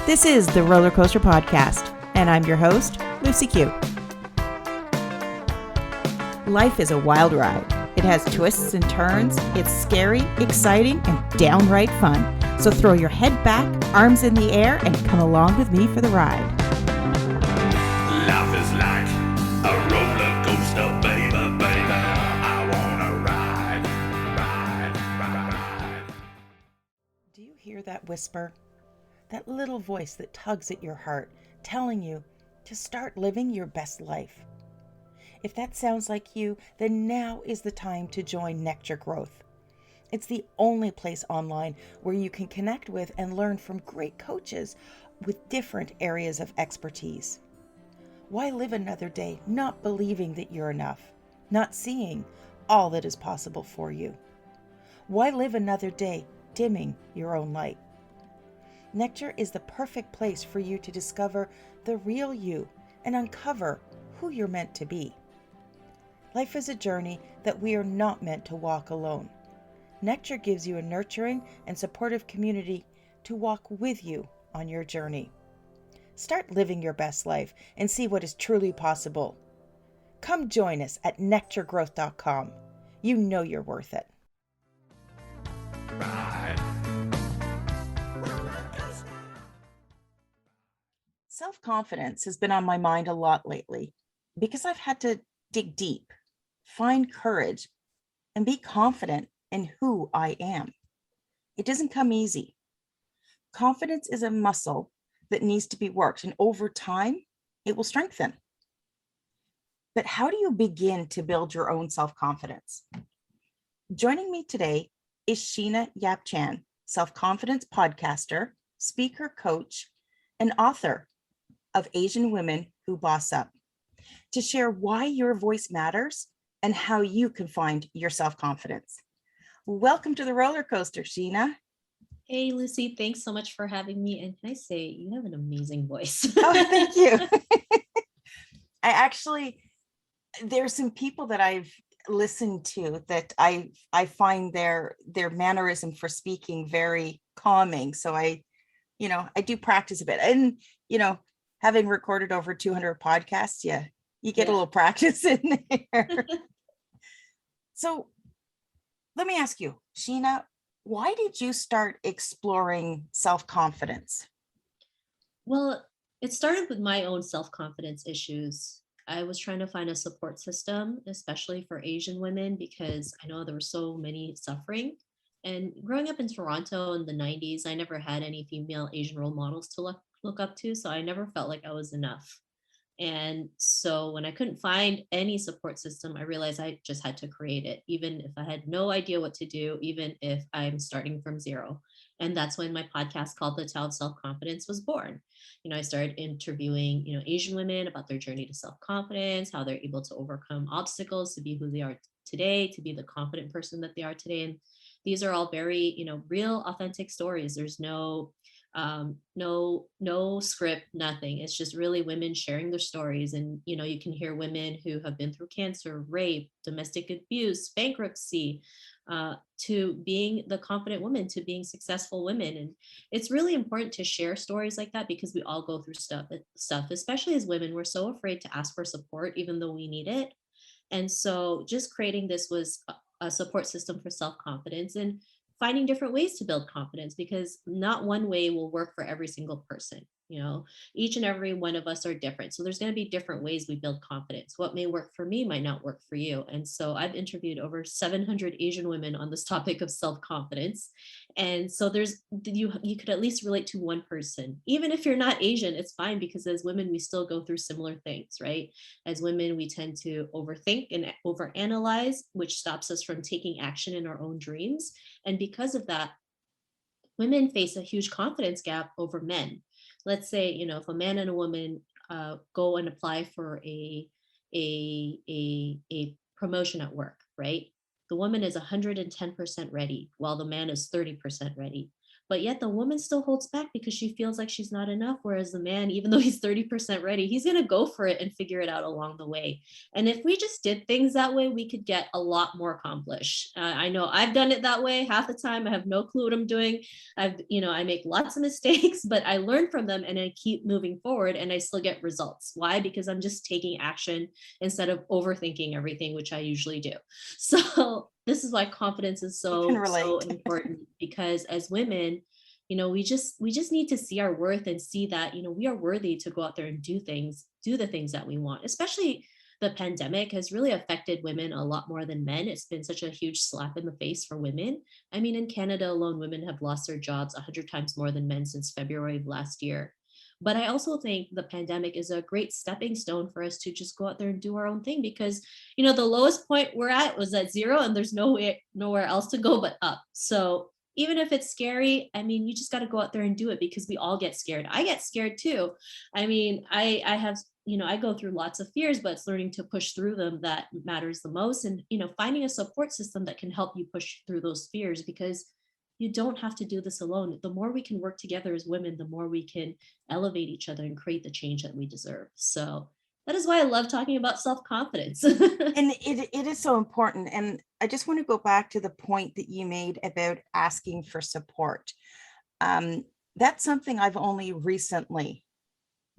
This is the Roller Coaster Podcast, and I'm your host, Lucy Q. Life is a wild ride. It has twists and turns. It's scary, exciting, and downright fun. So throw your head back, arms in the air, and come along with me for the ride. Life is like a roller coaster, baby, baby. I wanna ride. Do you hear that whisper? That little voice that tugs at your heart, telling you to start living your best life. If that sounds like you, then now is the time to join Nectar Growth. It's the only place online where you can connect with and learn from great coaches with different areas of expertise. Why live another day not believing that you're enough, not seeing all that is possible for you? Why live another day dimming your own light? Nectar is the perfect place for you to discover the real you and uncover who you're meant to be. Life is a journey that we are not meant to walk alone. Nectar gives you a nurturing and supportive community to walk with you on your journey. Start living your best life and see what is truly possible. Come join us at nectargrowth.com. You know you're worth it. Ride. Self-confidence has been on my mind a lot lately because I've had to dig deep, find courage, and be confident in who I am. It doesn't come easy. Confidence is a muscle that needs to be worked, and over time, it will strengthen. But how do you begin to build your own self-confidence? Joining me today is Sheena Yap Chan, self-confidence podcaster, speaker, coach, and author of Asian Women Who Boss Up, to share why your voice matters and how you can find your self-confidence. Welcome to the roller coaster, Sheena. Hey, Lucy, thanks so much for having me. And can I say, you have an amazing voice. Oh, thank you. There's some people that I've listened to that I find their mannerism for speaking very calming. So I do practice a bit. And, having recorded over 200 podcasts, you get a little practice in there. So let me ask you, Sheena, why did you start exploring self-confidence? Well, it started with my own self-confidence issues. I was trying to find a support system, especially for Asian women, because I know there were so many suffering. And growing up in Toronto in the 90s, I never had any female Asian role models to look up to. So I never felt like I was enough. And so when I couldn't find any support system, I realized I just had to create it, even if I had no idea what to do, even if I'm starting from zero. And that's when my podcast called The Tao of Self-Confidence was born. I started interviewing, Asian women about their journey to self-confidence, how they're able to overcome obstacles to be who they are today, to be the confident person that they are today. And these are all very, real, authentic stories. There's no script, nothing. It's just really women sharing their stories. And, you can hear women who have been through cancer, rape, domestic abuse, bankruptcy, to being the confident woman, to being successful women. And it's really important to share stories like that because we all go through stuff, especially as women. We're so afraid to ask for support, even though we need it. And so just creating this was a support system for self-confidence and finding different ways to build confidence, because not one way will work for every single person. Each and every one of us are different. So there's going to be different ways we build confidence. What may work for me might not work for you. And so I've interviewed over 700 Asian women on this topic of self-confidence. And so you could at least relate to one person. Even if you're not Asian, it's fine, because as women, we still go through similar things, right? As women, we tend to overthink and overanalyze, which stops us from taking action in our own dreams. And because of that, women face a huge confidence gap over men. Let's say, if a man and a woman go and apply for a promotion at work, right? The woman is 110% ready, while the man is 30% ready. But yet the woman still holds back because she feels like she's not enough. Whereas the man, even though he's 30% ready, he's going to go for it and figure it out along the way. And if we just did things that way, we could get a lot more accomplished. I know I've done it that way half the time. I have no clue what I'm doing. I make lots of mistakes, but I learn from them and I keep moving forward and I still get results. Why? Because I'm just taking action instead of overthinking everything, which I usually do. So this is why confidence is I can so relate. important, because as women, we just need to see our worth and see that, we are worthy to go out there and do the things that we want. Especially the pandemic has really affected women a lot more than men. It's been such a huge slap in the face for women. I mean, in Canada alone, women have lost their jobs 100 times more than men since February of last year. But I also think the pandemic is a great stepping stone for us to just go out there and do our own thing, because the lowest point we're at was at zero, and there's nowhere else to go but up. So even if it's scary, I mean, you just got to go out there and do it, because we all get scared. I get scared too. I mean, I have, I go through lots of fears, but it's learning to push through them that matters the most. And, finding a support system that can help you push through those fears, because you don't have to do this alone. The more we can work together as women, the more we can elevate each other and create the change that we deserve. So that is why I love talking about self-confidence. And it is so important. And I just want to go back to the point that you made about asking for support. Um, that's something I've only recently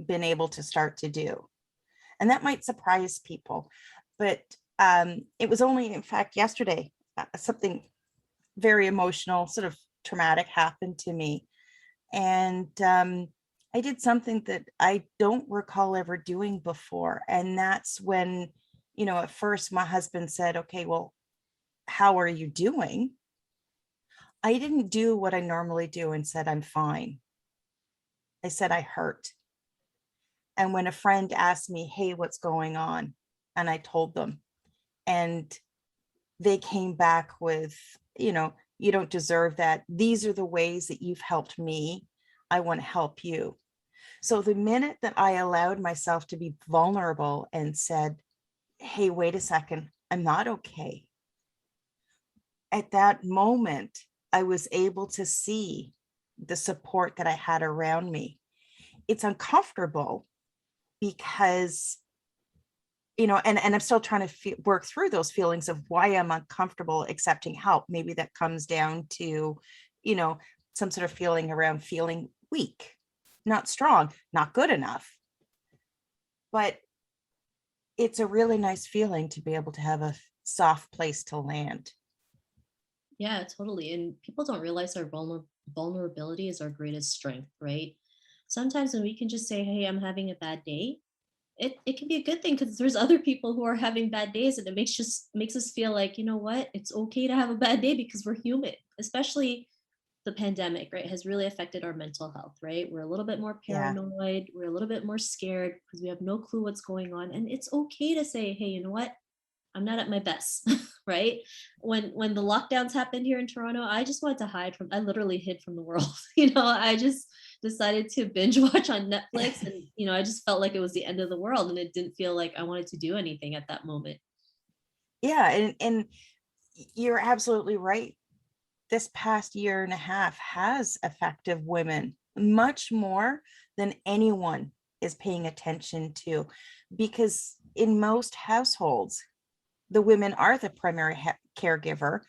been able to start to do. And that might surprise people, but it was only, in fact, yesterday, something very emotional, sort of traumatic happened to me. And I did something that I don't recall ever doing before. And that's when, at first my husband said, okay, well, how are you doing? I didn't do what I normally do and said, I'm fine. I said, I hurt. And when a friend asked me, hey, what's going on? And I told them, and they came back with, you don't deserve that. These are the ways that you've helped me. I want to help you. So the minute that I allowed myself to be vulnerable and said, hey, wait a second, I'm not okay. At that moment, I was able to see the support that I had around me. It's uncomfortable because, and I'm still trying to work through those feelings of why I'm uncomfortable accepting help. Maybe that comes down to, some sort of feeling around feeling weak, not strong, not good enough. But it's a really nice feeling to be able to have a soft place to land. Yeah, totally. And people don't realize our vulnerability is our greatest strength, right? Sometimes when we can just say, hey, I'm having a bad day, it can be a good thing, because there's other people who are having bad days, and it makes us feel like, you know what, it's okay to have a bad day, because we're human. Especially the pandemic, right, has really affected our mental health, right? We're a little bit more Yeah. paranoid, we're a little bit more scared because we have no clue what's going on. And it's okay to say, hey, you know what, I'm not at my best, right? When the lockdowns happened here in Toronto, I just wanted to hide from. I literally hid from the world. I just decided to binge watch on Netflix, and I just felt like it was the end of the world, and it didn't feel like I wanted to do anything at that moment. Yeah, and you're absolutely right. This past year and a half has affected women much more than anyone is paying attention to, because in most households, the women are the primary caregiver.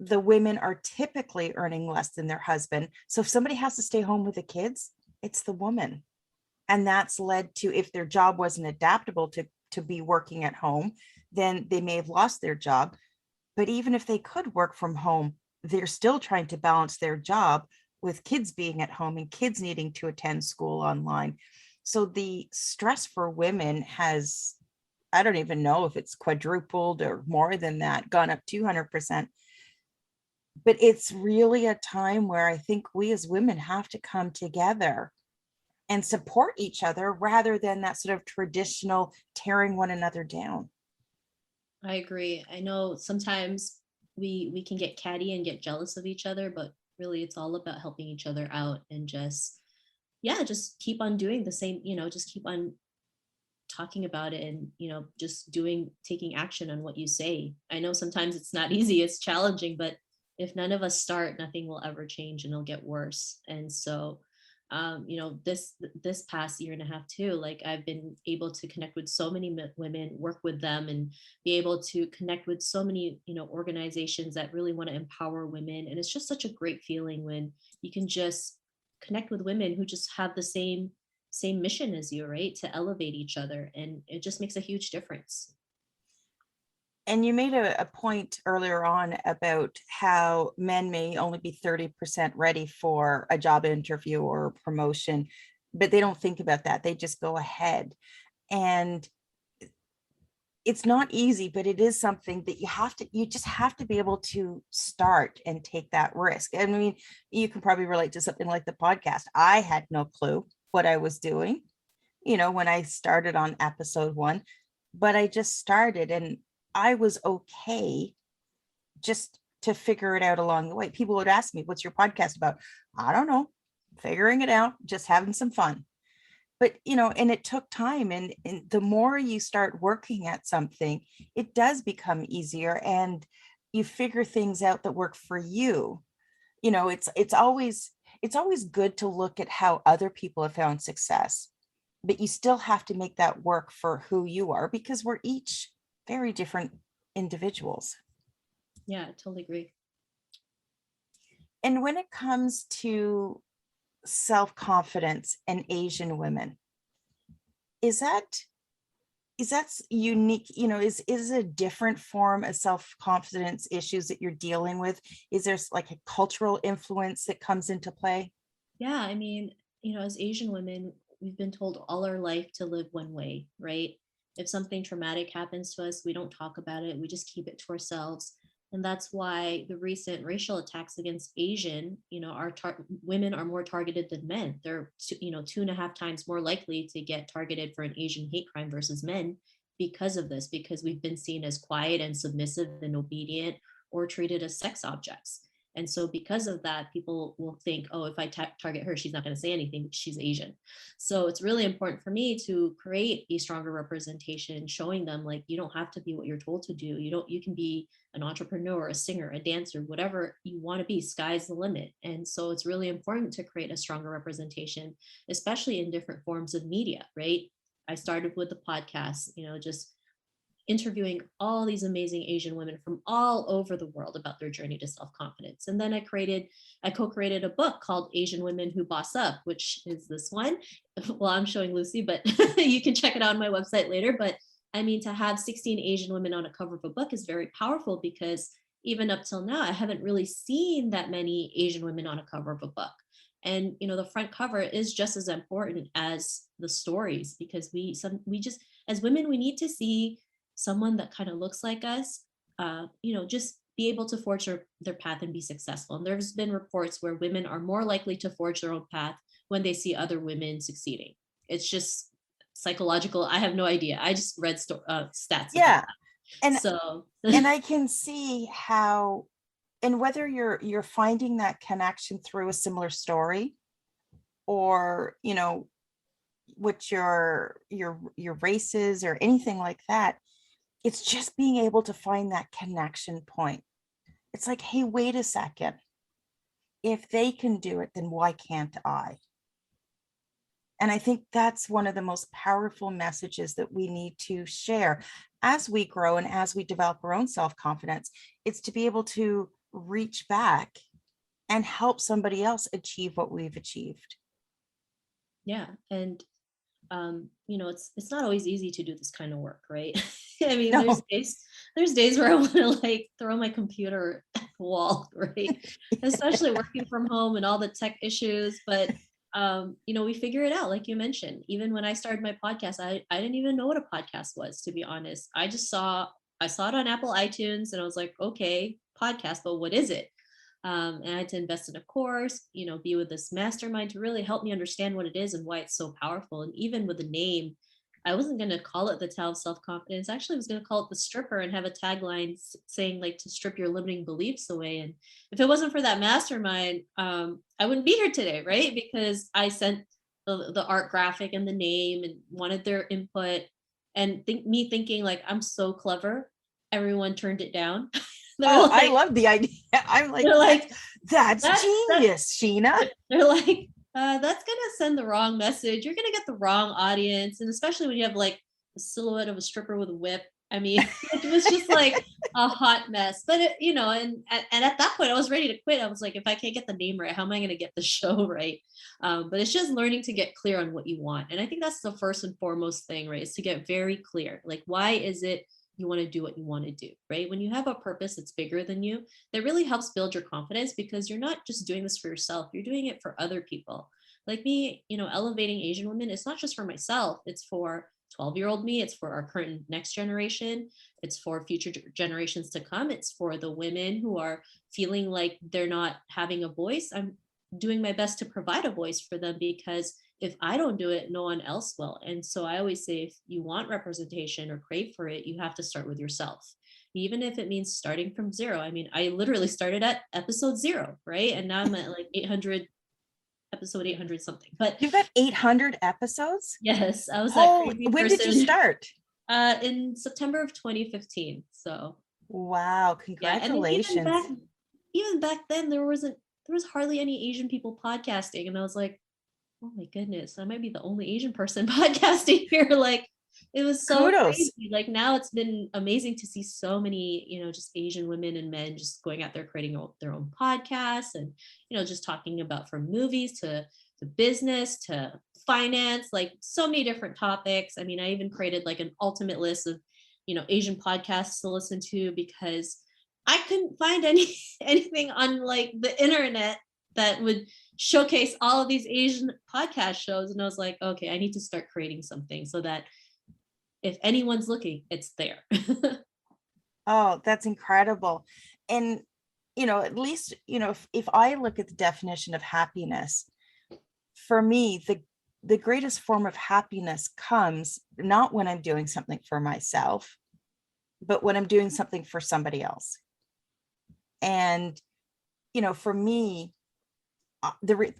The women are typically earning less than their husband. So if somebody has to stay home with the kids, it's the woman. And that's led to, if their job wasn't adaptable to be working at home, then they may have lost their job. But even if they could work from home, they're still trying to balance their job with kids being at home and kids needing to attend school online. So the stress for women has, I don't even know if it's quadrupled or more than that, gone up 200%. But it's really a time where I think we as women have to come together and support each other rather than that sort of traditional tearing one another down. I agree. I know sometimes we can get catty and get jealous of each other, but really it's all about helping each other out, and just, yeah, just keep on doing the same, just keep on talking about it, and just taking action on what you say. I know sometimes it's not easy, it's challenging, but if none of us start, nothing will ever change and it'll get worse. And so, this past year and a half too, like I've been able to connect with so many women, work with them, and be able to connect with so many, organizations that really want to empower women. And it's just such a great feeling when you can just connect with women who just have the same mission as you, right? To elevate each other, and it just makes a huge difference. And you made a point earlier on about how men may only be 30% ready for a job interview or a promotion, but they don't think about that. They just go ahead. And it's not easy, but it is something that you just have to be able to start and take that risk. I mean, you can probably relate to something like the podcast. I had no clue what I was doing, when I started on episode 1, but I just started and I was okay just to figure it out along the way. People would ask me, what's your podcast about? I don't know, figuring it out, just having some fun. But and it took time, and the more you start working at something, it does become easier, and you figure things out that work for you. It's always good to look at how other people have found success, but you still have to make that work for who you are, because we're each very different individuals. Yeah, I totally agree. And when it comes to self-confidence and Asian women, is that unique? Is it a different form of self-confidence issues that you're dealing with? Is there like a cultural influence that comes into play? Yeah, I mean, as Asian women, we've been told all our life to live one way, right? If something traumatic happens to us, we don't talk about it, we just keep it to ourselves. And that's why the recent racial attacks against Asian, women are more targeted than men. They're, 2.5 times more likely to get targeted for an Asian hate crime versus men because of this, because we've been seen as quiet and submissive and obedient, or treated as sex objects. And so, because of that, people will think, oh, if I target her, she's not going to say anything because she's Asian. So, it's really important for me to create a stronger representation, showing them like you don't have to be what you're told to do. You can be an entrepreneur, a singer, a dancer, whatever you want to be. Sky's the limit. And so, it's really important to create a stronger representation, especially in different forms of media, right? I started with the podcast, just interviewing all these amazing Asian women from all over the world about their journey to self-confidence. And then I co-created a book called Asian Women Who Boss Up, which is this one. Well, I'm showing Lucy, but you can check it out on my website later. But I mean, to have 16 Asian women on a cover of a book is very powerful, because even up till now, I haven't really seen that many Asian women on a cover of a book. And the front cover is just as important as the stories, because we just, as women, we need to see someone that kind of looks like us, just be able to forge their path and be successful. And there's been reports where women are more likely to forge their own path when they see other women succeeding. It's just psychological. I have no idea. I just read stats about Yeah. that. And So and I can see how, and whether you're finding that connection through a similar story, or what your races or anything like that, it's just being able to find that connection point. It's like, hey, wait a second, if they can do it, then why can't I? And I think that's one of the most powerful messages that we need to share as we grow and as we develop our own self-confidence. It's to be able to reach back and help somebody else achieve what we've achieved. yeah, and it's not always easy to do this kind of work, right? I mean, No. there's days where I want to like throw my computer at the wall, right? Especially working from home and all the tech issues. But we figure it out, like you mentioned. Even when I started my podcast, I didn't even know what a podcast was, to be honest. I saw it on Apple iTunes and I was like, okay, podcast, but what is it? And I had to invest in a course, be with this mastermind to really help me understand what it is and why it's so powerful. And even with the name, I wasn't going to call it the Tao of Self-Confidence. Actually, I was going to call it the Stripper and have a tagline saying like to strip your limiting beliefs away. And if it wasn't for that mastermind, I wouldn't be here today, right? Because I sent the art graphic and the name and wanted their input, and thinking like I'm so clever. Everyone turned it down. They're Oh, I like, love the idea. I'm like, they're like, that's that genius, Sheena. they're like, that's gonna send the wrong message. You're gonna get the wrong audience, and especially when you have like a silhouette of a stripper with a whip. I mean, it was just like a hot mess. But it, and at that point, I was ready to quit. I was like, if I can't get the name right, how am I gonna get the show right? But it's just learning to get clear on what you want, and I think that's the first and foremost thing, right? Is to get very clear. Like, why is it you want to do what you want to do, right? When you have a purpose that's bigger than you, that really helps build your confidence because you're not just doing this for yourself, you're doing it for other people. Like me, elevating Asian women, it's not just for myself, it's for 12-year-old me, it's for our current next generation, it's for future generations to come, it's for the women who are feeling like they're not having a voice. I'm doing my best to provide a voice for them because if I don't do it, no one else will. And so I always say, if you want representation or crave for it, you have to start with yourself, even if it means starting from zero. I mean, I literally started at episode 0, right? And now I'm at like 800, episode 800 something. But You've got 800 episodes? yes, I was that Holy, crazy when did you person start? in September of 2015. So Wow, yeah, and then congratulations. even back then, there was hardly any Asian people podcasting, and I was like, oh my goodness, I might be the only Asian person podcasting here. Like, it was so Kudos. crazy. Like, now it's been amazing to see so many, just Asian women and men just going out there creating their own podcasts and, just talking about from movies to business to finance, like so many different topics. I mean, I even created like an ultimate list of, Asian podcasts to listen to because I couldn't find anything on like the internet that would showcase all of these Asian podcast shows. And I was like, okay, I need to start creating something so that if anyone's looking, it's there. Oh, that's incredible. And, at least, if I look at the definition of happiness, for me, the greatest form of happiness comes not when I'm doing something for myself, but when I'm doing something for somebody else. And, for me,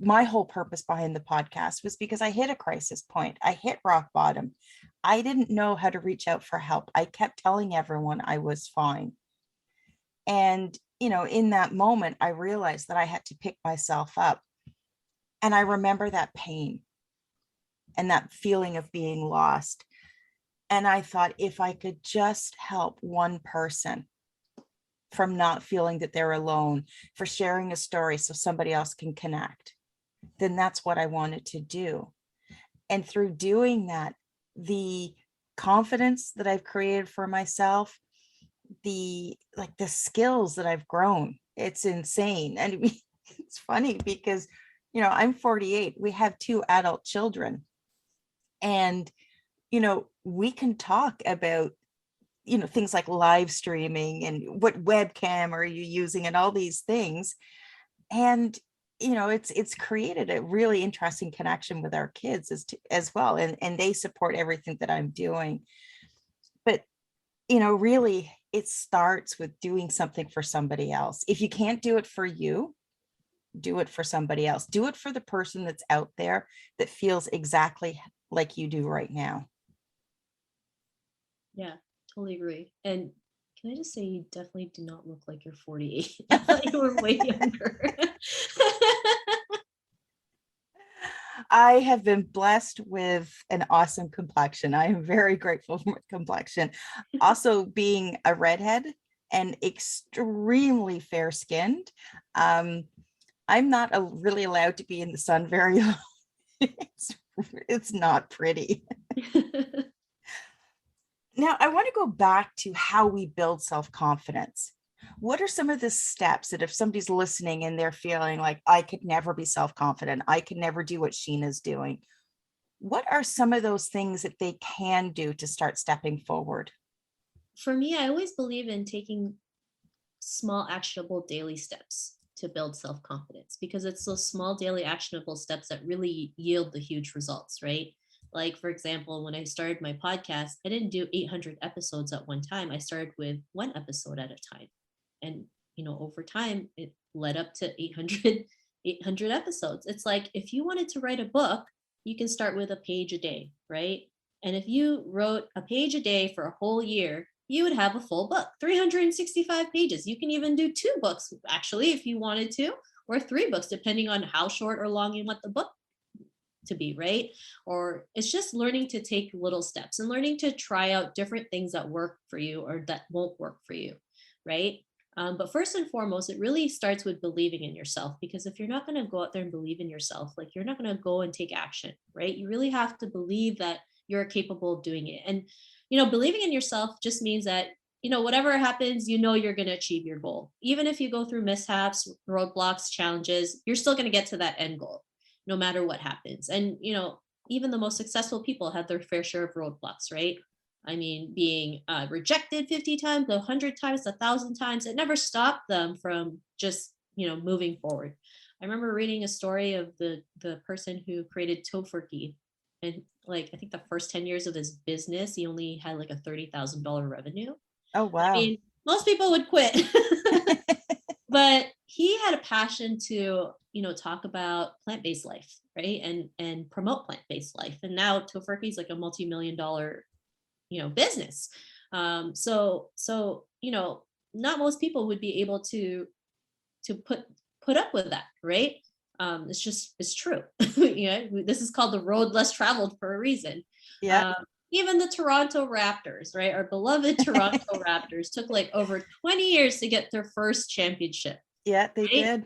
my whole purpose behind the podcast was because I hit a crisis point. I hit rock bottom. I didn't know how to reach out for help. I kept telling everyone I was fine. And, in that moment, I realized that I had to pick myself up. And I remember that pain and that feeling of being lost. And I thought, if I could just help one person from not feeling that they're alone, for sharing a story so somebody else can connect, then that's what I wanted to do. And through doing that, the confidence that I've created for myself, the skills that I've grown, it's insane. And it's funny because, I'm 48. We have 2 adult children. And, we can talk about, things like live streaming and what webcam are you using and all these things. And, it's created a really interesting connection with our kids as well. And they support everything that I'm doing. But, really, it starts with doing something for somebody else. If you can't do it for you, do it for somebody else. Do it for the person that's out there that feels exactly like you do right now. Yeah, totally agree. And can I just say, you definitely do not look like you're 48. I thought you were way younger. I have been blessed with an awesome complexion. I am very grateful for my complexion. Also, being a redhead and extremely fair skinned, I'm not really allowed to be in the sun very long. It's not pretty. Now, I want to go back to how we build self-confidence. What are some of the steps that if somebody's listening and they're feeling like, I could never be self-confident, I could never do what Sheena's doing, what are some of those things that they can do to start stepping forward? For me, I always believe in taking small, actionable daily steps to build self-confidence, because it's those small daily actionable steps that really yield the huge results, right? Like, for example, when I started my podcast, I didn't do 800 episodes at one time. I started with one episode at a time. And, over time, it led up to 800 episodes. It's like, if you wanted to write a book, you can start with a page a day, right? And if you wrote a page a day for a whole year, you would have a full book, 365 pages. You can even do 2 books, actually, if you wanted to, or 3 books, depending on how short or long you want the book to be, right? Or it's just learning to take little steps and learning to try out different things that work for you or that won't work for you, right? But first and foremost, it really starts with believing in yourself, because if you're not going to go out there and believe in yourself, like you're not going to go and take action, right? You really have to believe that you're capable of doing it. And, believing in yourself just means that, whatever happens, you're going to achieve your goal. Even if you go through mishaps, roadblocks, challenges, you're still going to get to that end goal no matter what happens. And, even the most successful people have their fair share of roadblocks, right? I mean, being rejected 50 times, 100 times, 1,000 times, it never stopped them from just, moving forward. I remember reading a story of the person who created Tofurkey. And like, I think the first 10 years of his business, he only had like a $30,000 revenue. Oh, I wow. mean, most people would quit. But he had a passion to, talk about plant-based life, right? And promote plant-based life. And now Tofurkey is like a multi-million-dollar, business. So not most people would be able to put up with that, right? It's true. This is called the road less traveled for a reason. Yeah. Even the Toronto Raptors, right? Our beloved Toronto Raptors took like over 20 years to get their first championship. Yeah, they Right? did.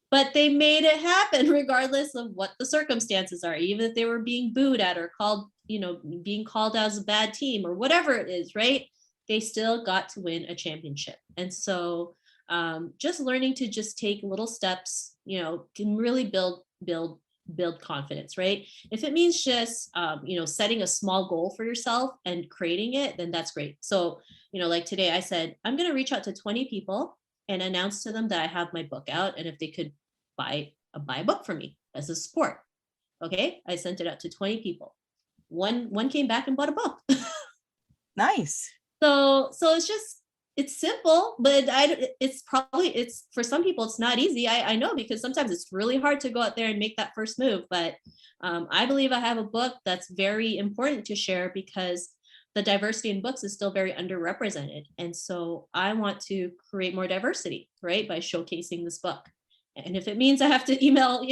But they made it happen regardless of what the circumstances are, even if they were being booed at or called, being called as a bad team or whatever it is, right? They still got to win a championship. And so just learning to just take little steps, can really build confidence, right? If it means just setting a small goal for yourself and creating it, then that's great. So like today I said, I'm going to reach out to 20 people and announce to them that I have my book out, and if they could buy a book from me as a support. Okay, I sent it out to 20 people. One came back and bought a book. Nice. So it's simple, but it's for some people it's not easy. I know, because sometimes it's really hard to go out there and make that first move. But I believe I have a book that's very important to share, because the diversity in books is still very underrepresented. And so I want to create more diversity, right, by showcasing this book. And if it means I have to email,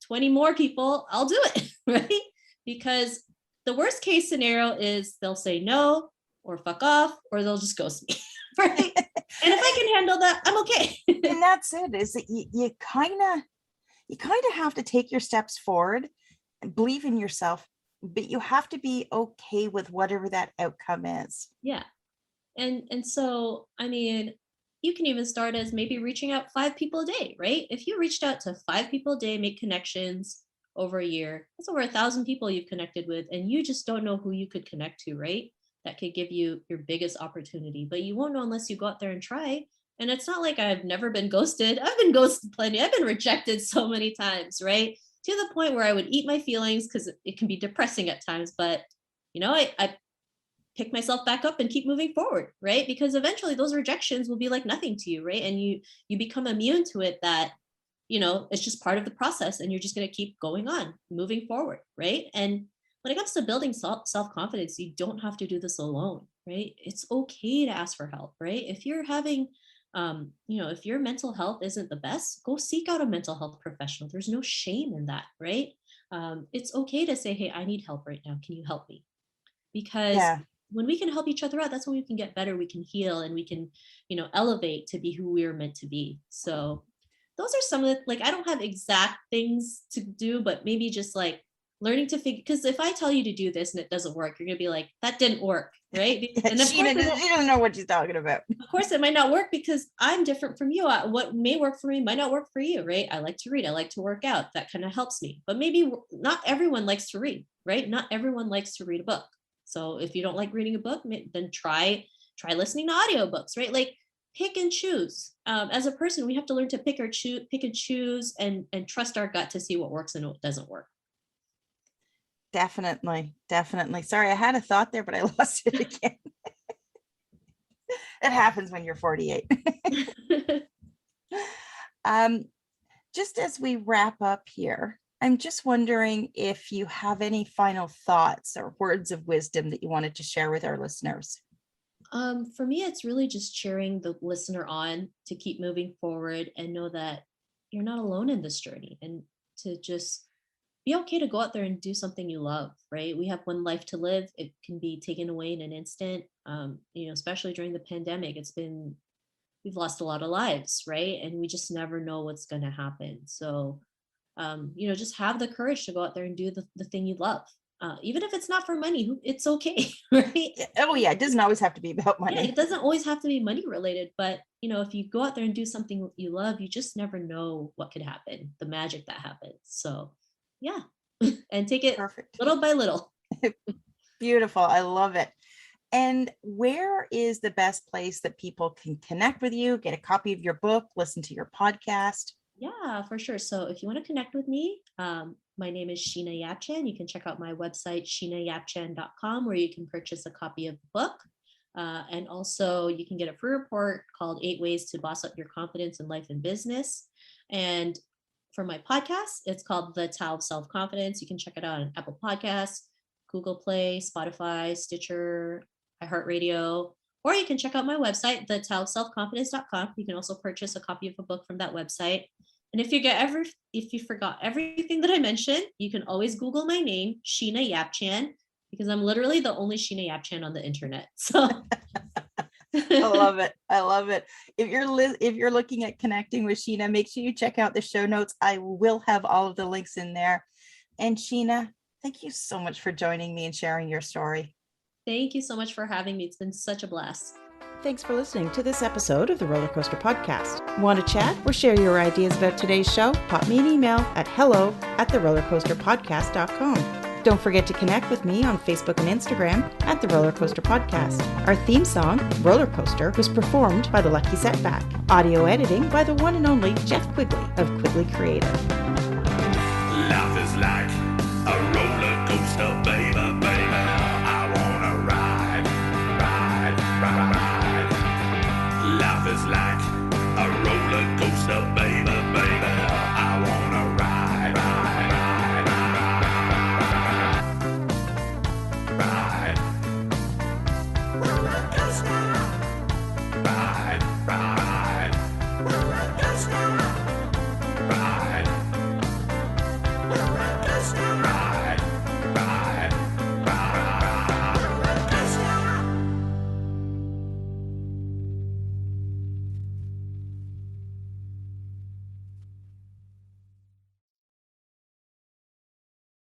20 more people, I'll do it, right? Because the worst case scenario is they'll say no, or fuck off, or they'll just ghost me, right? And if I can handle that, I'm okay. And that's it, is that you kind of have to take your steps forward and believe in yourself, but you have to be okay with whatever that outcome is. Yeah. And so, I mean, you can even start as maybe reaching out 5 people a day, right? If you reached out to 5 people a day, make connections over a year, that's over 1,000 people you've connected with, and you just don't know who you could connect to, right? That could give you your biggest opportunity, but you won't know unless you go out there and try. And it's not like I've never been ghosted. I've been ghosted plenty. I've been rejected so many times, right? To the point where I would eat my feelings, because it can be depressing at times. But I pick myself back up and keep moving forward, right? Because eventually those rejections will be like nothing to you, right? And you become immune to it, that it's just part of the process, and you're just going to keep going on, moving forward, right? And when it comes to building self-confidence, you don't have to do this alone, right? It's okay to ask for help, right? If you're having if your mental health isn't the best, go seek out a mental health professional. There's no shame in that, right? It's okay to say, hey, I need help right now, can you help me? Because Yeah. when we can help each other out, that's when we can get better, we can heal, and we can elevate to be who we are meant to be. So those are some of the, like, I don't have exact things to do, but maybe just like learning to figure, because if I tell you to do this and it doesn't work, you're gonna be like, that didn't work, right? And of Sheena, course, you don't know what she's talking about. of course it might not work, because I'm different from you. What may work for me might not work for you, right? I like to read, I like to work out, that kind of helps me. But maybe not everyone likes to read, right? Not everyone likes to read a book. So if you don't like reading a book, then try listening to audiobooks, right? Like, pick and choose. As a person, we have to learn to pick and choose, and trust our gut to see what works and what doesn't work. Definitely. Sorry, I had a thought there, but I lost it again. It happens when you're 48. Just as we wrap up here, I'm just wondering if you have any final thoughts or words of wisdom that you wanted to share with our listeners. For me, it's really just cheering the listener on to keep moving forward and know that you're not alone in this journey, and to just be okay to go out there and do something you love, right? We have one life to live. It can be taken away in an instant. Especially during the pandemic, we've lost a lot of lives, right? And we just never know what's going to happen. So, just have the courage to go out there and do the thing you love. Even if it's not for money, it's okay, right? Oh yeah, it doesn't always have to be about Yeah, money. it doesn't always have to be money related, but if you go out there and do something you love, you just never know what could happen, the magic that happens. So, yeah, and take it Perfect. little by little. Beautiful. I love it. And where is the best place that people can connect with you, get a copy of your book, listen to your podcast? Yeah, for sure. So if you want to connect with me, my name is Sheena Yap Chan. You can check out my website, sheenayapchan.com, where you can purchase a copy of the book. And also, you can get a free report called 8 Ways to Boss Up Your Confidence in Life and Business. And for my podcast, it's called The Tao of Self Confidence. You can check it out on Apple Podcasts, Google Play, Spotify, Stitcher, iHeartRadio, or you can check out my website, thetaoofselfconfidence.com. You can also purchase a copy of a book from that website. And if you forgot everything that I mentioned, you can always Google my name, Sheena Yap Chan, because I'm literally the only Sheena Yap Chan on the internet. So I love it. I love it. If you're looking at connecting with Sheena, make sure you check out the show notes. I will have all of the links in there. And Sheena, thank you so much for joining me and sharing your story. Thank you so much for having me. It's been such a blast. Thanks for listening to this episode of the Roller Coaster Podcast. Want to chat or share your ideas about today's show? Pop me an email at hello@therollercoasterpodcast.com. Don't forget to connect with me on Facebook and Instagram at The Roller Coaster Podcast. Our theme song, Roller Coaster, was performed by The Lucky Setback. Audio editing by the one and only Jeff Quigley of Quigley Creative. Life is like a roller coaster, baby.